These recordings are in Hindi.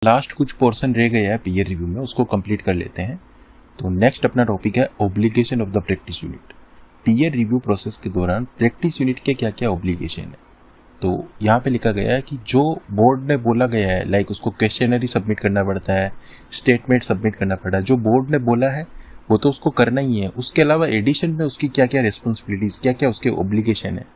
लास्ट कुछ पोर्शन रह गया है पीयर रिव्यू में, उसको कंप्लीट कर लेते हैं। तो नेक्स्ट अपना टॉपिक है obligation of the practice unit. Peer review process के दौरान प्रैक्टिस यूनिट के क्या क्या ऑब्लिगेशन है। तो यहाँ पे लिखा गया है कि जो बोर्ड ने बोला गया है, लाइक उसको क्वेश्चनरी सबमिट करना पड़ता है, स्टेटमेंट सबमिट करना पड़ता है। जो बोर्ड ने बोला है वो तो उसको करना ही है, उसके अलावा एडिशन में उसकी क्या क्या रिस्पॉन्सिबिलिटीज़, क्या क्या उसके ऑब्लिगेशन है।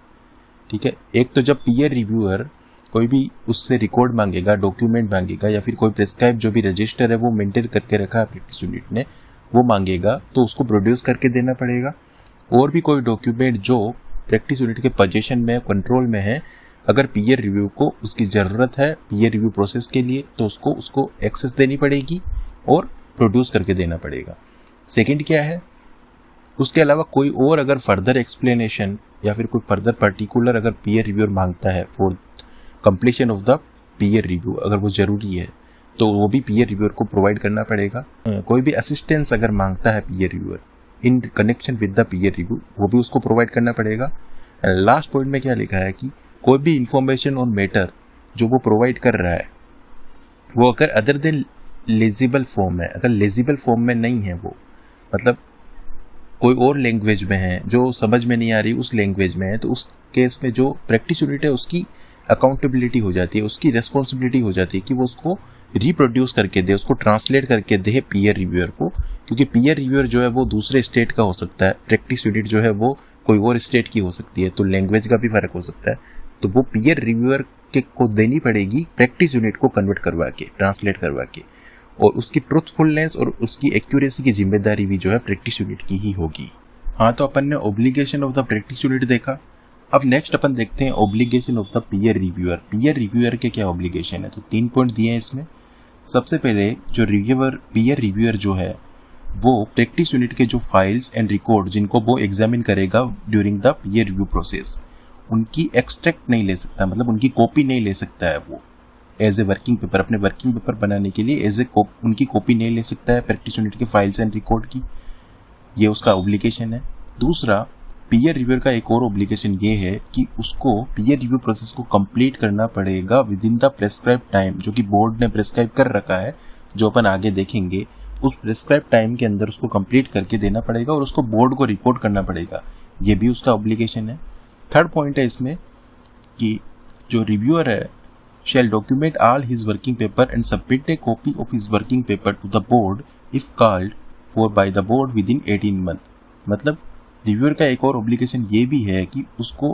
ठीक है, एक तो जब पीयर रिव्यूअर कोई भी उससे रिकॉर्ड मांगेगा, डॉक्यूमेंट मांगेगा, या फिर कोई प्रिस्क्राइब जो भी रजिस्टर है वो मेंटेन करके रखा है प्रैक्टिस यूनिट ने, वो मांगेगा तो उसको प्रोड्यूस करके देना पड़ेगा। और भी कोई डॉक्यूमेंट जो प्रैक्टिस यूनिट के पोजीशन में, कंट्रोल में है, अगर पीयर रिव्यू को उसकी ज़रूरत है पीयर रिव्यू प्रोसेस के लिए, तो उसको एक्सेस देनी पड़ेगी और प्रोड्यूस करके देना पड़ेगा। सेकंड क्या है, उसके अलावा कोई और अगर फर्दर एक्सप्लेनेशन या फिर कोई फर्दर पर्टिकुलर अगर पीयर रिव्यूअर मांगता है for completion of the peer review, अगर वो ज़रूरी है तो वो भी पीयर रिव्यूअर को प्रोवाइड करना पड़ेगा। कोई भी असिस्टेंस अगर मांगता है peer reviewer in connection with the peer review, वो भी उसको प्रोवाइड करना पड़ेगा। लास्ट पॉइंट में क्या लिखा है कि कोई भी इंफॉर्मेशन और मैटर जो वो प्रोवाइड कर रहा है वो अगर अदर देन लेजिबल फॉर्म है, अगर लेजिबल फॉर्म में नहीं है, वो मतलब कोई और लैंग्वेज में है जो समझ में नहीं आ रही, उस लैंग्वेज में है, तो उस केस में जो प्रैक्टिस यूनिट है उसकी अकाउंटेबिलिटी हो जाती है, उसकी रेस्पॉन्सिबिलिटी हो जाती है कि वो उसको रिप्रोड्यूस करके दे, उसको ट्रांसलेट करके दे पीयर रिव्यूअर को। क्योंकि पीयर रिव्यूअर जो है वो दूसरे स्टेट का हो सकता है, प्रैक्टिस यूनिट जो है वो कोई और स्टेट की हो सकती है, तो लैंग्वेज का भी फर्क हो सकता है। तो वो पीयर रिव्यूअर को देनी पड़ेगी प्रैक्टिस यूनिट को कन्वर्ट करवा के, ट्रांसलेट करवा के, और उसकी ट्रुथफुलनेस और उसकी एक्यूरेसी की जिम्मेदारी भी जो है प्रैक्टिस यूनिट की ही होगी। हाँ, तो अपन ने obligation of the practice unit देखा। अब नेक्स्ट अपन देखते हैं obligation of the peer reviewer. Peer reviewer के क्या ऑब्लिगेशन है, तो 3 पॉइंट दिए हैं इसमें। सबसे पहले जो पीयर रिव्यूअर जो है वो प्रैक्टिस यूनिट के जो फाइल्स एंड रिकॉर्ड जिनको वो एग्जामिन करेगा during the peer review process, उनकी एक्सट्रैक्ट नहीं ले सकता, मतलब उनकी कॉपी नहीं ले सकता है वो एज ए वर्किंग पेपर, अपने वर्किंग पेपर बनाने के लिए एज ए उनकी कॉपी नहीं ले सकता है प्रैक्टिस यूनिट के फाइल्स एंड रिकॉर्ड की। ये उसका ऑब्लिगेशन है। दूसरा, पीयर रिव्यूअर का एक और ऑब्लिगेशन ये है कि उसको पीयर रिव्यू प्रोसेस को कंप्लीट करना पड़ेगा with in the prescribe time, जो कि बोर्ड ने प्रेस्क्राइब कर रखा है, जो अपन आगे देखेंगे। उस प्रेस्क्राइब टाइम के अंदर उसको कंप्लीट करके देना पड़ेगा और उसको बोर्ड को रिपोर्ट करना पड़ेगा, ये भी उसका ऑब्लिगेशन है। थर्ड पॉइंट है इसमें कि जो रिव्यूअर है shall document all his working paper and submit a copy of his working paper to the board if called for by the board within 18 month। मतलब रिव्यूअर का एक और ऑब्लिगेशन ये भी है कि उसको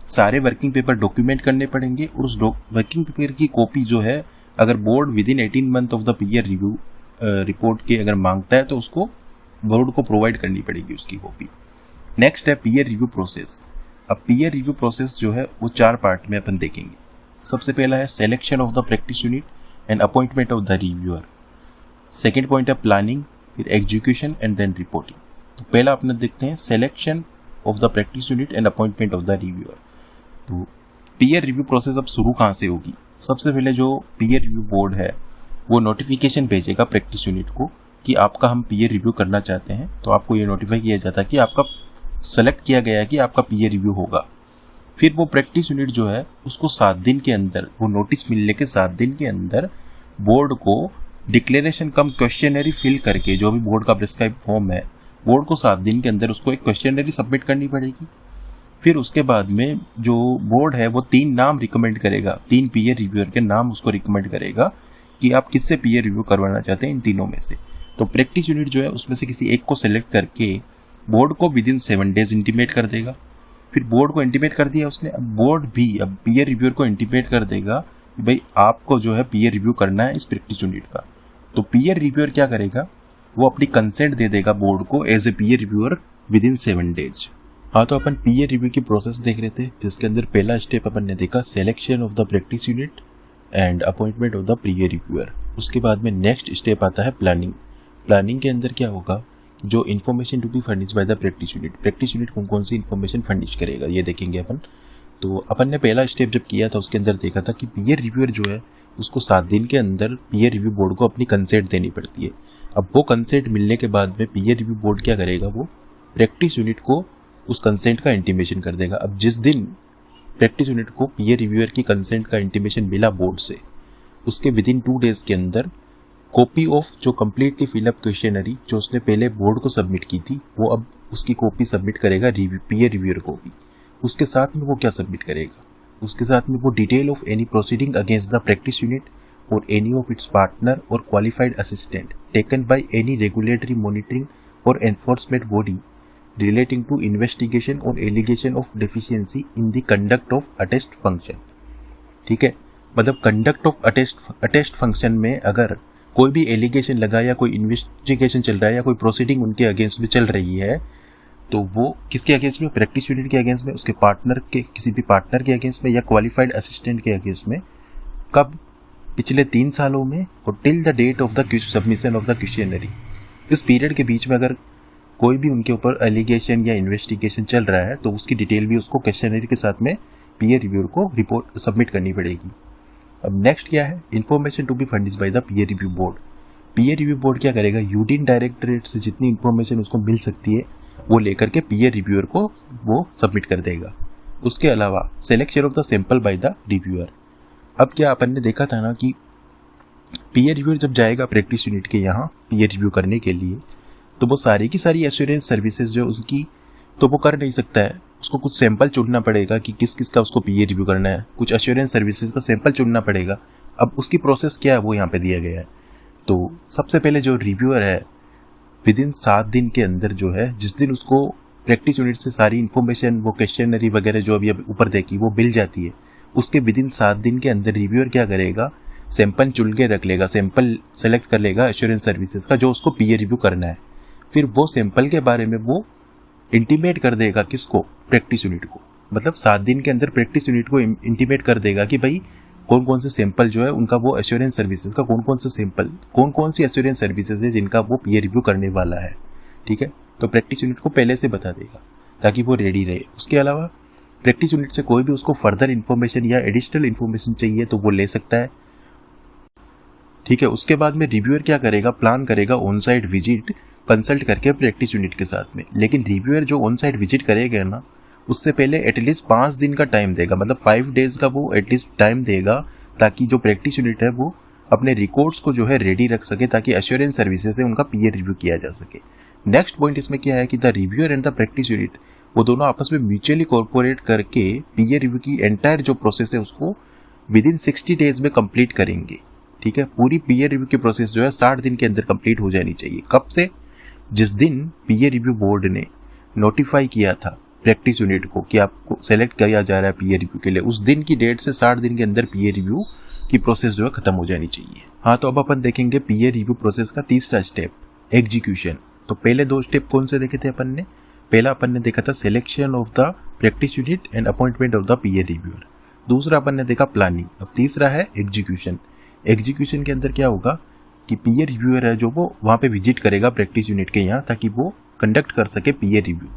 सारे वर्किंग पेपर डॉक्यूमेंट करने पड़ेंगे और उस वर्किंग पेपर की कॉपी जो है अगर board with in 18 month of the peer review report के अगर मांगता है तो उसको बोर्ड को प्रोवाइड करनी पड़ेगी उसकी कॉपी। नेक्स्ट है पीयर रिव्यू प्रोसेस। अब पीयर रिव्यू प्रोसेस जो है वो 4 पार्ट में अपन देखेंगे। सबसे पहला है selection of the practice unit and appointment of the reviewer. Second point है प्लानिंग, फिर एग्जीक्यूशन एंड देन रिपोर्टिंग। तो पहला अपने देखते हैं selection of the practice unit and appointment of the reviewer. तो पीयर रिव्यू प्रोसेस अब शुरू कहाँ से होगी। सबसे पहले जो पीयर रिव्यू बोर्ड है वो नोटिफिकेशन भेजेगा प्रैक्टिस यूनिट को कि आपका हम पीयर रिव्यू करना चाहते हैं। तो आपको ये नोटिफाई किया जाता है कि आपका सेलेक्ट किया गया है कि आपका पीयर रिव्यू होगा। फिर वो प्रैक्टिस यूनिट जो है उसको 7 दिन के अंदर, वो नोटिस मिलने के 7 दिन के अंदर बोर्ड को डिक्लेरेशन कम क्वेश्चनरी फिल करके, जो भी बोर्ड का प्रिस्क्राइब फॉर्म है, बोर्ड को 7 दिन के अंदर उसको एक क्वेश्चनरी सबमिट करनी पड़ेगी। फिर उसके बाद में जो बोर्ड है वो 3 नाम रिकमेंड करेगा, 3 पीयर रिव्यूअर के नाम उसको रिकमेंड करेगा कि आप किससे पीयर रिव्यू करवाना चाहते हैं इन तीनों में से। तो प्रैक्टिस यूनिट जो है उसमें से किसी एक को सिलेक्ट करके बोर्ड को विद इन 7 डेज इंटीमेट कर देगा। फिर बोर्ड को इंटीमेट कर दिया उसने, अब बोर्ड भी अब पीयर रिव्यूअर को इंटीमेट कर देगा कि भाई आपको जो है पीयर रिव्यू करना है इस प्रैक्टिस यूनिट का। तो पीयर रिव्यूअर क्या करेगा, वो अपनी कंसेंट दे देगा बोर्ड को as a peer reviewer within 7 days. हाँ, तो अपन पीयर रिव्यू की प्रोसेस देख रहे थे, जिसके अंदर पहला स्टेप अपन ने देखा selection of the practice unit and appointment of the peer reviewer. उसके बाद में नेक्स्ट स्टेप आता है प्लानिंग। प्लानिंग के अंदर क्या होगा, जो information to be furnish by the practice unit कौन कौन सी इन्फॉर्मेशन फर्निश करेगा ये देखेंगे अपन। तो अपन ने पहला स्टेप जब किया था उसके अंदर देखा था कि पीयर रिव्यूअर जो है उसको 7 दिन के अंदर पीयर रिव्यू बोर्ड को अपनी कंसेंट देनी पड़ती है। अब वो कंसेंट मिलने के बाद में पीयर रिव्यू बोर्ड क्या करेगा, वो प्रैक्टिस यूनिट को उस कंसेंट का इंटीमेशन कर देगा। अब जिस दिन प्रैक्टिस यूनिट को पीयर रिव्यूअर की कंसेंट का इंटीमेशन मिला बोर्ड से, उसके विद इन 2 days के अंदर कॉपी ऑफ जो कम्प्लीटली फिलअप क्वेश्चनरी जो उसने पहले बोर्ड को सबमिट की थी वो अब उसकी कॉपी सबमिट करेगा पीयर रिव्यूअर को भी। उसके साथ में वो क्या सबमिट करेगा, उसके साथ में वो detail of any proceeding against the practice unit और एनी ऑफ इट्स पार्टनर और qualified assistant taken by any regulatory monitoring और enforcement body relating to investigation और allegation of deficiency in the conduct of attest function. ठीक है, मतलब कंडक्ट ऑफ अटेस्ट फंक्शन में अगर कोई भी एलिगेशन लगा या कोई इन्वेस्टिगेशन चल रहा है या कोई प्रोसीडिंग उनके अगेंस्ट में चल रही है तो वो किसके अगेंस्ट में, प्रैक्टिस यूनिट के अगेंस्ट में, उसके पार्टनर के किसी भी पार्टनर के अगेंस्ट में या क्वालिफाइड असिस्टेंट के अगेंस्ट में, कब, पिछले 3 सालों में और till the date of the submission of the questionnaire. इस पीरियड के बीच में अगर कोई भी उनके ऊपर एलिगेशन या इन्वेस्टिगेशन चल रहा है तो उसकी डिटेल भी उसको क्वेश्चनरी के साथ में पीयर रिव्यूअर को रिपोर्ट सबमिट करनी पड़ेगी। अब नेक्स्ट क्या है, information to be furnished by the peer review board. Peer review board क्या करेगा, यूडीन डायरेक्टरेट से जितनी इन्फॉर्मेशन उसको मिल सकती है वो लेकर के पीयर रिव्यूअर को वो सबमिट कर देगा। उसके अलावा selection of the sample by the reviewer. अब क्या अपन ने देखा था ना कि पीयर रिव्यूअर जब जाएगा प्रैक्टिस यूनिट के यहाँ पीयर रिव्यू करने के लिए तो वो सारी की सारी एश्योरेंस सर्विसेज जो उसकी तो वो कर नहीं सकता है, उसको कुछ सैंपल चुनना पड़ेगा कि किस किस का उसको पीयर रिव्यू करना है, कुछ एश्योरेंस सर्विसेज का सैंपल चुनना पड़ेगा। अब उसकी प्रोसेस क्या है वो यहाँ पे दिया गया है। तो सबसे पहले जो रिव्यूअर है विद इन 7 दिन के अंदर जो है, जिस दिन उसको प्रैक्टिस यूनिट से सारी इन्फॉर्मेशन वो क्वेश्चनरी वगैरह जो अभी ऊपर देखी वो मिल जाती है, उसके विद इन 7 दिन के अंदर रिव्यूअर क्या करेगा, सैंपल चुन के रख लेगा, सैंपल सेलेक्ट कर लेगा एश्योरेंस सर्विसेज का जो उसको पीयर रिव्यू करना है। फिर वो सैंपल के बारे में वो इंटीमेट कर देगा किसको, प्रैक्टिस यूनिट को। मतलब 7 दिन के अंदर प्रैक्टिस यूनिट को इंटीमेट कर देगा कि भाई कौन कौन से सैंपल जो है उनका वो एश्योरेंस सर्विसेज का कौन कौन सी एश्योरेंस सर्विसेज है जिनका वो पीयर रिव्यू करने वाला है। ठीक है, तो प्रैक्टिस यूनिट को पहले से बता देगा ताकि वो रेडी रहे। उसके अलावा प्रैक्टिस यूनिट से कोई भी उसको फर्दर इन्फॉर्मेशन या एडिशनल इन्फॉर्मेशन चाहिए तो वो ले सकता है। ठीक है, उसके बाद में रिव्यूअर क्या करेगा, प्लान करेगा ऑन साइट विजिट कंसल्ट करके प्रैक्टिस यूनिट के साथ में। लेकिन रिव्यूअर जो ऑन साइट विजिट करेगा ना उससे पहले एटलीस्ट 5 दिन का टाइम देगा, मतलब 5 days का वो एटलीस्ट टाइम देगा ताकि जो प्रैक्टिस यूनिट है वो अपने रिकॉर्ड्स को जो है रेडी रख सके ताकि एश्योरेंस सर्विसेज से उनका पीयर रिव्यू किया जा सके। नेक्स्ट पॉइंट इसमें क्या है कि the reviewer and the practice unit वो दोनों आपस में म्यूचुअली कॉर्पोरेट करके पीयर रिव्यू की एंटायर जो प्रोसेस है उसको विद इन 60 days में कंप्लीट करेंगे। ठीक है, पूरी पीयर रिव्यू की प्रोसेस जो है 60 दिन के अंदर कंप्लीट हो जानी चाहिए। कब से, जिस दिन पीयर रिव्यू बोर्ड ने नोटिफाई किया था प्रैक्टिस यूनिट को कि आपको सेलेक्ट किया जा रहा है पीयर रिव्यू के लिए, उस दिन की डेट से 60 दिन के अंदर पीयर रिव्यू की प्रोसेस जो है खत्म हो जानी चाहिए। हाँ, तो अब अपन देखेंगे पीयर रिव्यू प्रोसेस का तीसरा स्टेप, एग्जीक्यूशन। तो पहले 2 स्टेप कौन से देखे थे अपन ने, पहला अपन ने देखा था selection of the practice unit and appointment of the peer reviewer. दूसरा अपन ने देखा प्लानिंग। अब तीसरा है एग्जीक्यूशन। एग्जीक्यूशन के अंदर क्या होगा कि पीयर रिव्यूअर है जो वो वहाँ पे विजिट करेगा प्रैक्टिस यूनिट के यहाँ ताकि वो कंडक्ट कर सके पीयर रिव्यू।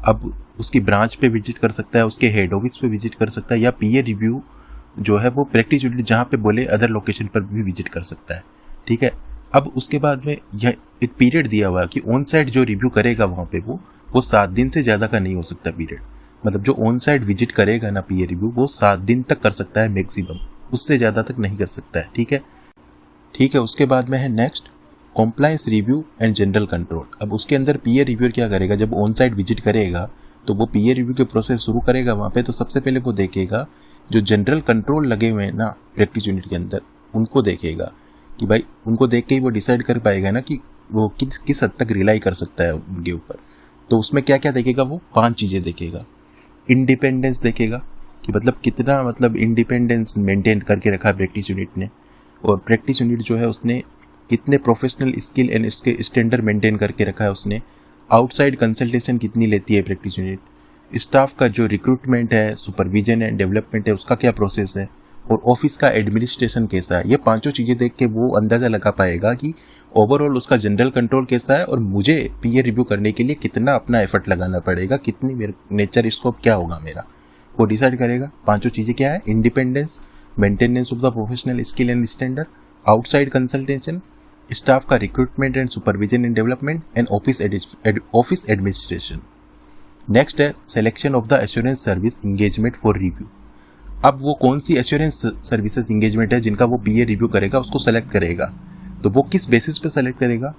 अब उसकी ब्रांच पे विजिट कर सकता है, उसके हेड ऑफिस पे विजिट कर सकता है या पीयर रिव्यू जो है वो प्रैक्टिस यूनिट जहाँ पे बोले अदर लोकेशन पर भी विजिट कर सकता है। ठीक है, अब उसके बाद में यह एक पीरियड दिया हुआ है कि ऑन साइट जो रिव्यू करेगा वहाँ पे वो 7 दिन से ज़्यादा का नहीं हो सकता पीरियड। मतलब जो ऑन साइट विजिट करेगा ना पीयर रिव्यू वो 7 दिन तक कर सकता है मैक्सिमम, उससे ज़्यादा तक नहीं कर सकता है। ठीक है, उसके बाद में है next compliance review and general control. अब उसके अंदर पीयर रिव्यूअर क्या करेगा, जब ऑन साइट विजिट करेगा तो वो पीयर रिव्यू के प्रोसेस शुरू करेगा वहाँ पे, तो सबसे पहले वो देखेगा जो जनरल कंट्रोल लगे हुए हैं ना प्रैक्टिस यूनिट के अंदर उनको देखेगा कि भाई उनको देख के ही वो डिसाइड कर पाएगा ना कि वो किस हद तक रिलाई कर सकता है उनके ऊपर। तो उसमें क्या क्या देखेगा, वो 5 चीज़ें देखेगा। इंडिपेंडेंस देखेगा कि मतलब कितना इंडिपेंडेंस मेंटेन करके रखा है प्रैक्टिस यूनिट ने, और प्रैक्टिस यूनिट जो है उसने कितने प्रोफेशनल स्किल एंड इसके स्टैंडर्ड मेंटेन करके रखा है उसने। आउटसाइड कंसल्टेशन कितनी लेती है प्रैक्टिस यूनिट, स्टाफ का जो रिक्रूटमेंट है, सुपरविजन एंड डेवलपमेंट है उसका क्या प्रोसेस है, और ऑफिस का एडमिनिस्ट्रेशन कैसा है। ये 5 चीज़ें देख के वो अंदाज़ा लगा पाएगा कि ओवरऑल उसका जनरल कंट्रोल कैसा है और मुझे पीयर रिव्यू करने के लिए कितना अपना एफर्ट लगाना पड़ेगा, कितनी नेचर स्कोप क्या होगा मेरा, वो डिसाइड करेगा। 5 चीज़ें क्या है, independence, maintenance of the professional skill and standard, outside consultation, staff का recruitment and supervision and development and office administration. Next है selection of the assurance service engagement for review. अब वो कौन सी एश्योरेंस सर्विसेज इंगेजमेंट है जिनका वो पीयर रिव्यू करेगा, उसको सेलेक्ट करेगा। तो वो किस बेसिस पे सेलेक्ट करेगा?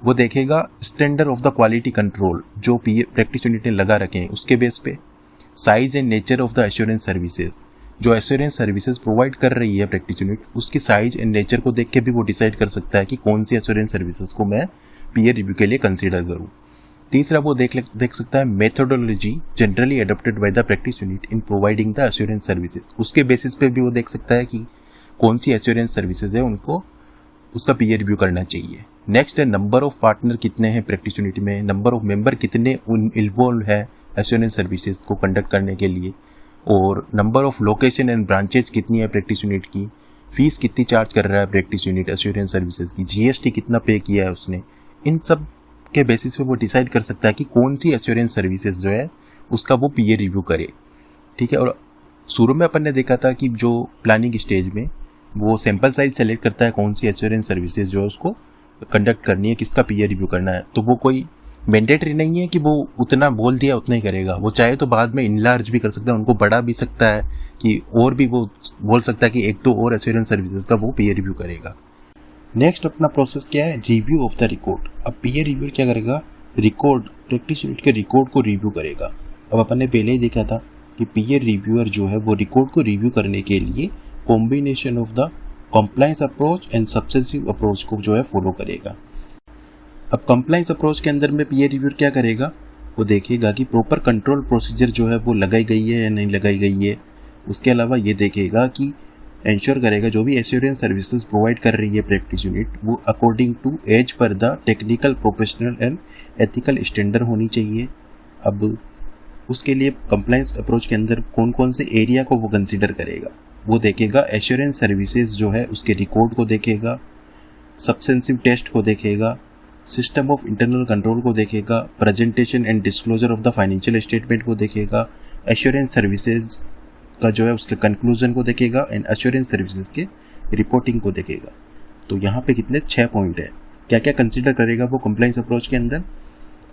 वो देखेगा standard of the quality control जो प्रैक्टिस यूनिट ने लगा रखे हैं उसके बेस पे, size and nature of the assurance services, जो एश्योरेंस सर्विसेज प्रोवाइड कर रही है प्रैक्टिस यूनिट उसकी साइज एंड नेचर को देख के भी वो डिसाइड कर सकता है कि कौन सी एश्योरेंस सर्विसेज को मैं पीयर रिव्यू के लिए कंसीडर करूँ। तीसरा वो देख सकता है methodology generally adopted by the practice unit in providing the assurance services, उसके बेसिस पे भी वो देख सकता है कि कौन सी एश्योरेंस सर्विसेज है उनको उसका पीयर रिव्यू करना चाहिए। नेक्स्ट है नंबर ऑफ पार्टनर कितने हैं प्रैक्टिस यूनिट में, नंबर ऑफ मेंबर कितने इन्वॉल्व है एश्योरेंस सर्विसेज को कंडक्ट करने के लिए, और number of location and branches कितनी है प्रैक्टिस यूनिट की, फीस कितनी चार्ज कर रहा है प्रैक्टिस यूनिट एश्योरेंस सर्विसेज की, जीएसटी कितना पे किया है उसने। इन सब के बेसिस पे वो डिसाइड कर सकता है कि कौन सी एश्योरेंस सर्विसेज जो है उसका वो पीयर रिव्यू करे। ठीक है। और शुरू में अपन ने देखा था कि जो प्लानिंग स्टेज में वो सैंपल साइज सेलेक्ट करता है कौन सी एश्योरेंस सर्विसेज जो है उसको कंडक्ट करनी है, किसका पीयर रिव्यू करना है। तो वो कोई मैंडेटरी नहीं है कि वो उतना बोल दिया उतना ही करेगा, वो चाहे तो बाद में इनलार्ज भी कर सकता है, उनको बढ़ा भी सकता है कि और भी वो बोल सकता है कि एक तो और एश्योरेंस सर्विसेज का वो पीयर रिव्यू करेगा। नेक्स्ट अपना प्रोसेस क्या है? Review of the record. अब पीयर रिव्यू क्या करेगा? रिकॉर्ड, प्रैक्टिस यूनिट के रिकॉर्ड को रिव्यू करेगा। अब अपन ने पहले ही देखा था कि पीयर रिव्यूअर जो है वो रिकॉर्ड को रिव्यू करने के लिए combination of the compliance approach and substantive approach को जो है फॉलो करेगा। अब कंप्लायंस अप्रोच के अंदर में पीयर रिव्यूअर क्या करेगा? वो देखेगा कि प्रॉपर कंट्रोल प्रोसीजर जो है वो लगाई गई है या नहीं लगाई गई है। उसके अलावा ये देखेगा कि इंश्योर करेगा जो भी एश्योरेंस सर्विसेज प्रोवाइड कर रही है प्रैक्टिस यूनिट वो according to as per the technical, professional and ethical standard होनी चाहिए। अब उसके लिए कंप्लायंस अप्रोच के अंदर कौन कौन से एरिया को वो कंसीडर करेगा? वो देखेगा एश्योरेंस सर्विसेज जो है उसके रिकॉर्ड को देखेगा, सब्सेंसिव टेस्ट को देखेगा, सिस्टम ऑफ इंटरनल कंट्रोल को देखेगा, presentation and disclosure of the financial statement को देखेगा, एश्योरेंस सर्विसेज का जो है उसके कंक्लूजन को देखेगा एंड एश्योरेंस सर्विसेज के रिपोर्टिंग को देखेगा। तो यहाँ पे कितने 6 पॉइंट है। क्या क्या कंसीडर करेगा वो कंप्लायंस अप्रोच के अंदर?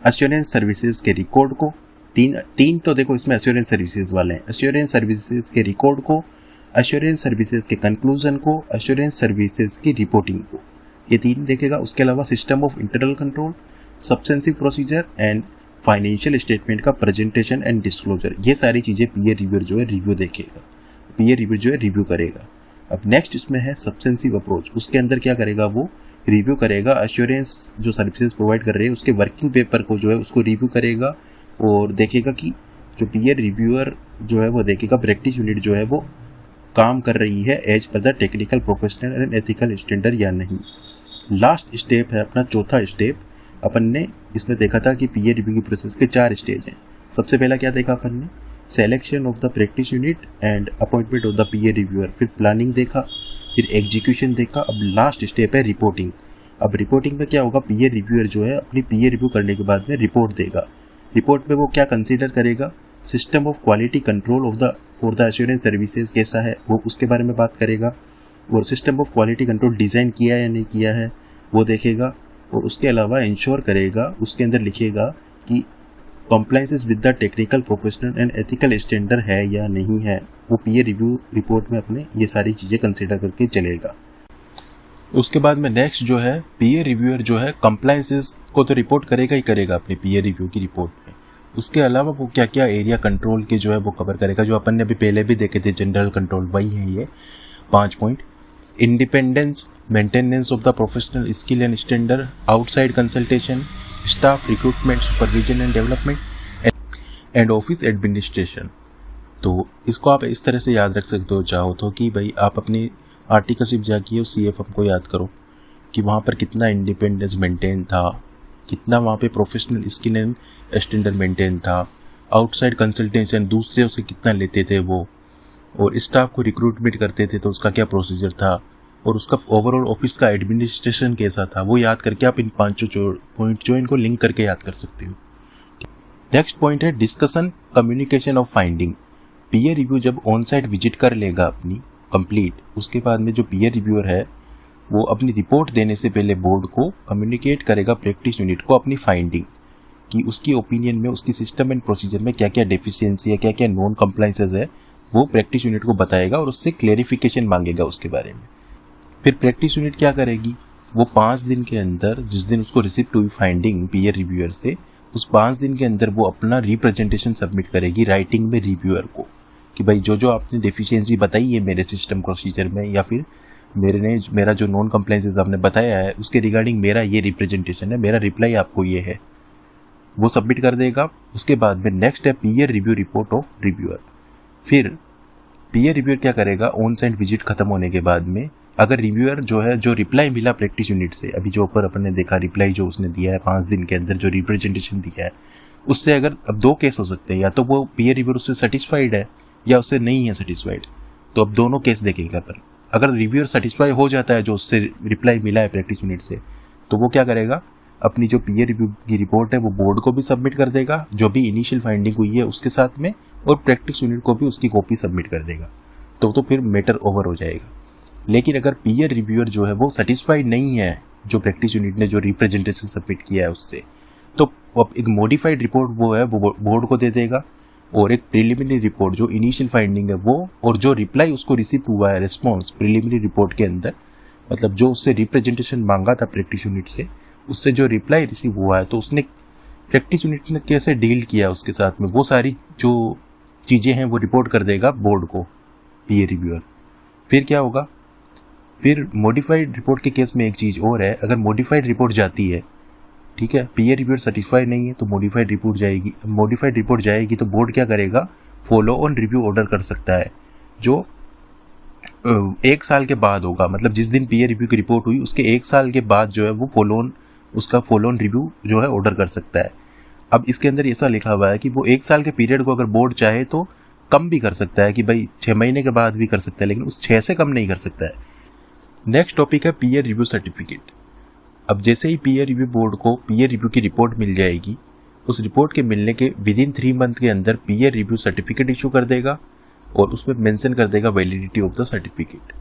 एश्योरेंस सर्विसेज के रिकॉर्ड को, तीन तो देखो इसमें एश्योरेंस सर्विसेज वाले हैं, एश्योरेंस सर्विसेज के रिकॉर्ड को, एश्योरेंस सर्विसेज के कंक्लूजन को, एश्योरेंस सर्विसेज की रिपोर्टिंग को, ये 3 देखेगा। उसके अलावा system of internal control, substantive procedure and financial statement का प्रेजेंटेशन एंड डिस्क्लोजर, ये सारी चीज़ें पीयर रिव्यूअर जो है रिव्यू देखेगा, पीयर रिव्यू जो है रिव्यू करेगा। अब नेक्स्ट इसमें है सब्सेंसिव अप्रोच। उसके अंदर क्या करेगा? वो रिव्यू करेगा एश्योरेंस जो सर्विसेज प्रोवाइड कर रही है उसके वर्किंग पेपर को जो है उसको रिव्यू करेगा और देखेगा कि जो पीयर रिव्यूअर जो है वो देखेगा प्रैक्टिस यूनिट जो है वो काम कर रही है as per the technical, professional and ethical standard या नहीं। लास्ट स्टेप है अपना चौथा स्टेप। अपन ने इसमें देखा था कि पीयर रिव्यू की प्रोसेस के 4 स्टेज हैं। सबसे पहला क्या देखा अपन ने? Selection of the practice unit and appointment of the peer reviewer, फिर प्लानिंग देखा, फिर एग्जीक्यूशन देखा। अब लास्ट स्टेप है रिपोर्टिंग। अब रिपोर्टिंग में क्या होगा? पीयर रिव्यूअर जो है अपनी पीयर रिव्यू करने के बाद में रिपोर्ट देगा। रिपोर्ट में वो क्या कंसीडर करेगा? System of quality control for the assurance services कैसा है वो उसके बारे में बात करेगा, और system of quality control design किया है या नहीं किया है वो देखेगा, और उसके अलावा इंश्योर करेगा, उसके अंदर लिखेगा कि compliances with the technical, professional and ethical standard है या नहीं है। वो पीयर रिव्यू रिपोर्ट में अपने ये सारी चीज़ें कंसीडर करके चलेगा। उसके बाद में नेक्स्ट जो है पीयर रिव्यूअर जो है कंप्लायंसेस को तो रिपोर्ट करेगा ही करेगा अपने पीयर रिव्यू की रिपोर्ट में। उसके अलावा वो क्या क्या एरिया कंट्रोल के जो है वो कवर करेगा, जो अपन ने अभी पहले भी देखे थे जनरल कंट्रोल, वही है ये 5 point. Independence, maintenance of the professional skill and standard, outside consultation, staff recruitment, supervision and development and office administration. तो इसको आप इस तरह से याद रख सकते हो चाहो तो कि भाई आप अपनी आर्टिकल सिर्फ जाके CFM को याद करो कि वहाँ पर कितना इंडिपेंडेंस मेंटेन था, कितना वहाँ पे professional skill and standard maintain था, आउटसाइड कंसल्टेशन दूसरे से कितना लेते थे वो, और स्टाफ को रिक्रूटमेंट करते थे तो उसका क्या प्रोसीजर था, और उसका ओवरऑल ऑफिस का एडमिनिस्ट्रेशन कैसा था। वो याद करके आप इन 5 पॉइंट जो इनको लिंक करके याद कर सकते हो। नेक्स्ट पॉइंट है discussion, communication of finding. Peer review जब ऑन साइट विजिट कर लेगा अपनी कंप्लीट, उसके बाद में जो पीयर रिव्यूअर है वो अपनी रिपोर्ट देने से पहले बोर्ड को कम्युनिकेट करेगा प्रैक्टिस यूनिट को अपनी फाइंडिंग, कि उसकी ओपिनियन में उसकी सिस्टम एंड प्रोसीजर में क्या क्या डेफिशिएंसी है, क्या क्या नॉन कंप्लायंसेस है, वो प्रैक्टिस यूनिट को बताएगा और उससे क्लेरिफिकेशन मांगेगा उसके बारे में। फिर प्रैक्टिस यूनिट क्या करेगी, वो 5 दिन के अंदर, जिस दिन उसको रिसिप्ट हुई फाइंडिंग पीयर रिव्यूअर से, उस 5 दिन के अंदर वो अपना रिप्रेजेंटेशन सबमिट करेगी राइटिंग में रिव्यूअर को कि भाई जो आपने डेफिशिएंसी बताई है मेरे सिस्टम प्रोसीजर में या फिर मेरा जो नॉन कंप्लायंसेस आपने बताया है उसके रिगार्डिंग मेरा ये रिप्रेजेंटेशन है, मेरा रिप्लाई आपको ये है, वो सबमिट कर देगा। उसके बाद में नेक्स्ट है peer review report of reviewer. फिर पीयर रिव्यूअर क्या करेगा, ऑन साइट विजिट खत्म होने के बाद में अगर रिव्यूअर जो है, जो रिप्लाई मिला प्रैक्टिस यूनिट से, अभी जो ऊपर अपन ने देखा रिप्लाई जो उसने दिया है 5 दिन के अंदर जो रिप्रेजेंटेशन दिया है, उससे अगर अब 2 केस हो सकते हैं, या तो वो पीयर रिव्यूअर उससे सेटिस्फाइड है या उससे नहीं है सेटिस्फाइड, तो अब दोनों केस देखेगा। पर अगर रिव्यूअर सेटिस्फाई हो जाता है जो उससे रिप्लाई मिला है प्रैक्टिस यूनिट से, तो वो क्या करेगा, अपनी जो पीयर रिव्यू की रिपोर्ट है वो बोर्ड को भी सबमिट कर देगा, जो भी इनिशियल फाइंडिंग हुई है उसके साथ में, और प्रैक्टिस यूनिट को भी उसकी कॉपी सबमिट कर देगा। तो फिर मैटर ओवर हो जाएगा। लेकिन अगर पीयर रिव्यूअर जो है वो सेटिस्फाइड नहीं है जो प्रैक्टिस यूनिट ने जो रिप्रेजेंटेशन सबमिट किया है उससे, तो अब एक मॉडिफाइड रिपोर्ट वो है वो बोर्ड को दे देगा, और एक प्रिलिमिनरी रिपोर्ट जो इनिशियल फाइंडिंग है वो, और जो रिप्लाई उसको रिसीव हुआ है रिस्पॉन्स प्रिलिमिनरी रिपोर्ट के अंदर, मतलब जो उससे रिप्रेजेंटेशन मांगा था प्रैक्टिस यूनिट से, उससे जो रिप्लाई रिसीव हुआ है, तो उसने प्रैक्टिस यूनिट ने कैसे डील किया उसके साथ में, वो सारी जो चीज़ें हैं वो रिपोर्ट कर देगा बोर्ड को पीयर रिव्यूअर। फिर क्या होगा, फिर मॉडिफाइड रिपोर्ट के केस में एक चीज़ और है, अगर मॉडिफाइड रिपोर्ट जाती है, ठीक है, पीयर रिव्यूअर सेटिस्फाइड नहीं है तो मॉडिफाइड रिपोर्ट जाएगी। मॉडिफाइड रिपोर्ट जाएगी तो बोर्ड क्या करेगा, फॉलो ऑन रिव्यू ऑर्डर कर सकता है, जो 1 साल के बाद होगा, मतलब जिस दिन पीयर रिव्यू की रिपोर्ट हुई उसके 1 साल के बाद जो है वो उसका फॉलो ऑन रिव्यू जो है ऑर्डर कर सकता है। अब इसके अंदर ऐसा लिखा हुआ है कि वो 1 साल के पीरियड को अगर बोर्ड चाहे तो कम भी कर सकता है, कि भाई 6 महीने के बाद भी कर सकता है, लेकिन उस 6 से कम नहीं कर सकता है। नेक्स्ट टॉपिक है पीयर रिव्यू सर्टिफिकेट। अब जैसे ही पीयर रिव्यू बोर्ड को पीयर रिव्यू की रिपोर्ट मिल जाएगी, उस रिपोर्ट के मिलने के विदिन 3 मंथ के अंदर पीयर रिव्यू सर्टिफिकेट इशू कर देगा, और उसमें मेंशन कर देगा वैलिडिटी ऑफ द सर्टिफिकेट।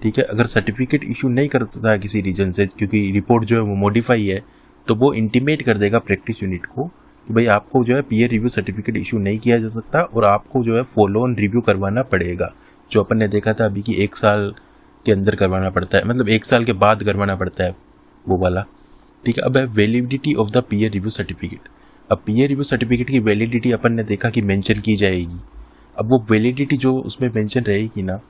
ठीक है, अगर सर्टिफिकेट इशू नहीं करता है किसी रीजन से, क्योंकि रिपोर्ट जो है वो मॉडिफाई है, तो वो इंटीमेट कर देगा प्रैक्टिस यूनिट को कि भाई आपको जो है पीयर रिव्यू सर्टिफिकेट इशू नहीं किया जा सकता, और आपको जो है फॉलो ऑन रिव्यू करवाना पड़ेगा, जो अपन ने देखा था अभी कि 1 साल के अंदर करवाना पड़ता है, मतलब 1 साल के बाद करवाना पड़ता है वो वाला। ठीक है, अब है validity of the peer review certificate. अब पीयर रिव्यू सर्टिफिकेट की वैलिडिटी अपन ने देखा कि मेंशन की जाएगी। अब वो वैलिडिटी जो उसमें मेंशन रहेगी ना,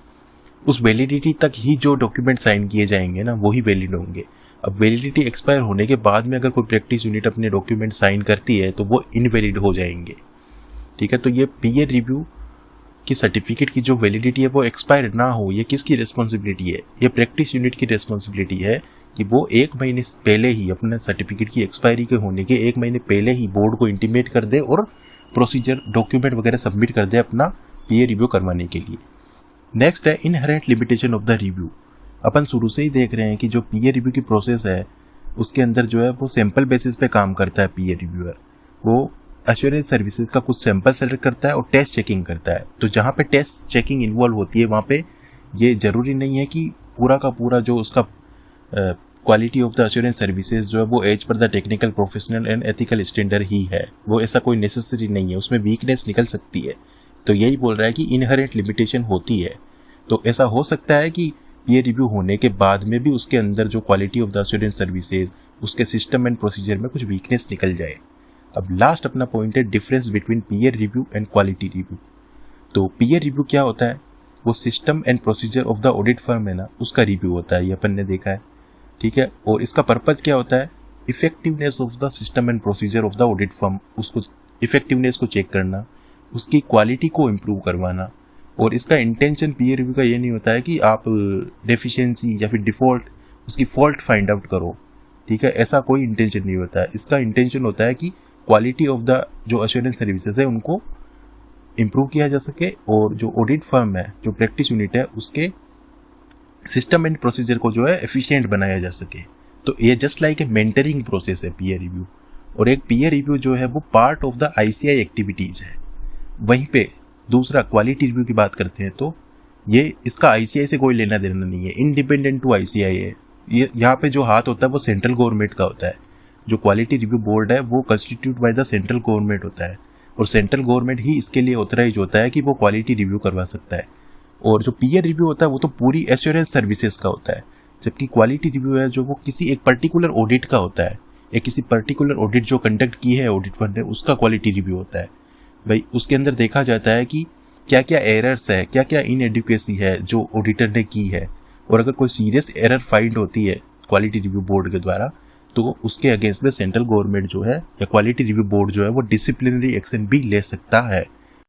उस वैलिडिटी तक ही जो डॉक्यूमेंट साइन किए जाएंगे ना वही वैलिड होंगे। अब वैलिडिटी एक्सपायर होने के बाद में अगर कोई प्रैक्टिस यूनिट अपने डॉक्यूमेंट साइन करती है तो वो इनवैलिड हो जाएंगे। ठीक है, तो ये पीयर रिव्यू की सर्टिफिकेट की जो वैलिडिटी है वो एक्सपायर ना हो, ये किसकी रिस्पॉन्सिबिलिटी है, ये प्रैक्टिस यूनिट की रिस्पॉन्सिबिलिटी है कि वो 1 महीने पहले ही अपने सर्टिफिकेट की एक्सपायरी के होने के 1 महीने पहले ही बोर्ड को इंटीमेट कर दे और प्रोसीजर डॉक्यूमेंट वगैरह सबमिट कर दे अपना पीयर रिव्यू करवाने के लिए। नेक्स्ट है inherent limitation of the review. अपन शुरू से ही देख रहे हैं कि जो पीयर रिव्यू की प्रोसेस है उसके अंदर जो है वो सैंपल बेसिस पे काम करता है पीयर रिव्यूअर। वो एश्योरेंस सर्विसेज का कुछ सैंपल सेलेक्ट करता है और टेस्ट चेकिंग करता है। तो जहाँ पे टेस्ट चेकिंग इन्वॉल्व होती है वहाँ पे ये ज़रूरी नहीं है कि पूरा का पूरा जो उसका quality of the assurance services जो है वो as per the technical professional and ethical standard ही है, वो ऐसा कोई नेसेसरी नहीं है, उसमें वीकनेस निकल सकती है। तो यही बोल रहा है कि इनहेरेंट लिमिटेशन होती है। तो ऐसा हो सकता है कि पीयर रिव्यू होने के बाद में भी उसके अंदर जो quality of the assurance services, उसके सिस्टम एंड प्रोसीजर में कुछ वीकनेस निकल जाए। अब लास्ट अपना पॉइंट है difference between peer review and quality review. तो पीयर रिव्यू क्या होता है, वो system and procedure of the audit firm है ना, उसका रिव्यू होता है, ये अपन ने देखा है। ठीक है, और इसका पर्पज क्या होता है, effectiveness of the system and procedure of the audit firm, उसको इफेक्टिवनेस को चेक करना, उसकी क्वालिटी को इम्प्रूव करवाना। और इसका इंटेंशन पीयर रिव्यू का ये नहीं होता है कि आप डेफिशिएंसी या फिर डिफॉल्ट उसकी फॉल्ट फाइंड आउट करो। ठीक है, ऐसा कोई इंटेंशन नहीं होता है। इसका इंटेंशन होता है कि क्वालिटी ऑफ द जो एश्योरेंस सर्विसेज है उनको इम्प्रूव किया जा सके, और जो ऑडिट फर्म है, जो प्रैक्टिस यूनिट है, उसके सिस्टम एंड प्रोसीजर को जो है एफिशिएंट बनाया जा सके। तो ये just like a mentoring process है पीयर रिव्यू। और एक पीयर रिव्यू जो है वो part of the ICI activities है। वहीं पे दूसरा क्वालिटी रिव्यू की बात करते हैं तो ये इसका ICI से कोई लेना देना नहीं है, इंडिपेंडेंट टू ICI है। ये यहाँ पे जो हाथ होता है वो सेंट्रल गवर्नमेंट का होता है। जो क्वालिटी रिव्यू बोर्ड है वो constitute by the central government होता है, और सेंट्रल गवर्नमेंट ही इसके लिए ऑथराइज होता है कि वो क्वालिटी रिव्यू करवा सकता है। और जो पीयर रिव्यू होता है वो तो पूरी एश्योरेंस सर्विसेज का होता है, जबकि क्वालिटी रिव्यू है जो वो किसी एक पर्टिकुलर ऑडिट का होता है, या किसी पर्टिकुलर ऑडिट जो कंडक्ट की है ऑडिट फंड ने उसका क्वालिटी रिव्यू होता है। भाई उसके अंदर देखा जाता है कि क्या क्या एरर्स है, क्या क्या इनएडुकेसी है जो ऑडिटर ने की है, और अगर कोई सीरियस एरर फाइंड होती है क्वालिटी रिव्यू बोर्ड के द्वारा तो उसके अगेंस्ट में सेंट्रल गवर्नमेंट जो है या क्वालिटी रिव्यू बोर्ड जो है वो डिसिप्लिनरी एक्शन भी ले सकता है।